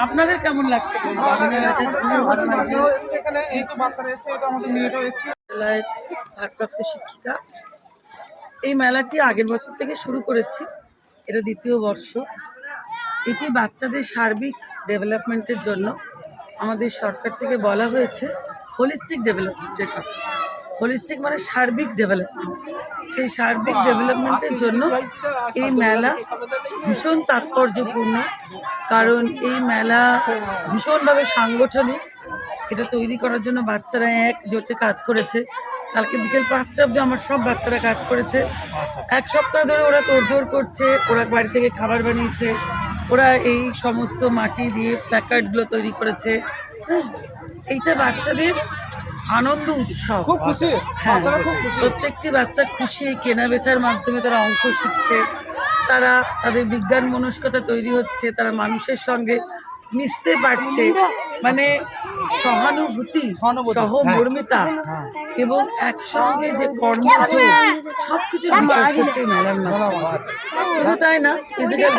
আপনাদের কেমন লাগছে? ভারপ্রাপ্ত শিক্ষিকা, এই মেলাটি আগের বছর থেকে শুরু করেছি, এটা দ্বিতীয় বর্ষ। এটি বাচ্চাদের সার্বিক ডেভেলপমেন্টের জন্য আমাদের সরকার থেকে বলা হয়েছে হোলিস্টিক ডেভেলপমেন্টের কথা। হোলিস্টিক মানে সার্বিক ডেভেলপমেন্ট। সেই সার্বিক ডেভেলপমেন্টের জন্য এই মেলা ভীষণ তাৎপর্যপূর্ণ, কারণ এই মেলা ভীষণভাবে সাংগঠনিক। এটা তৈরি করার জন্য বাচ্চারা একজোটে কাজ করেছে। কালকে বিকেল 5টা অবধি আমার সব বাচ্চারা কাজ করেছে। এক সপ্তাহ ধরে ওরা তোড়জোড় করছে, ওরা বাড়ি থেকে খাবার বানিয়েছে, ওরা এই সমস্ত মাটি দিয়ে প্ল্যাকার্ডগুলো তৈরি করেছে। এইটা বাচ্চাদের আনন্দ উৎসব, খুব খুশি। হ্যাঁ, প্রত্যেকটি বাচ্চা খুশি। কেনা বেচার মাধ্যমে তারা অঙ্ক শিখছে, তারা তাদের বিজ্ঞান মনস্কতা তৈরি হচ্ছে, তারা মানুষের সঙ্গে মিশতে পারছে, মানে সহানুভূতি, সহমর্মিতা এবং একসঙ্গে যে কর্মযোগ সবকিছু বিকাশ করছে এই মেলার মাধ্যমে। শুধু তাই না, ফিজিক্যাল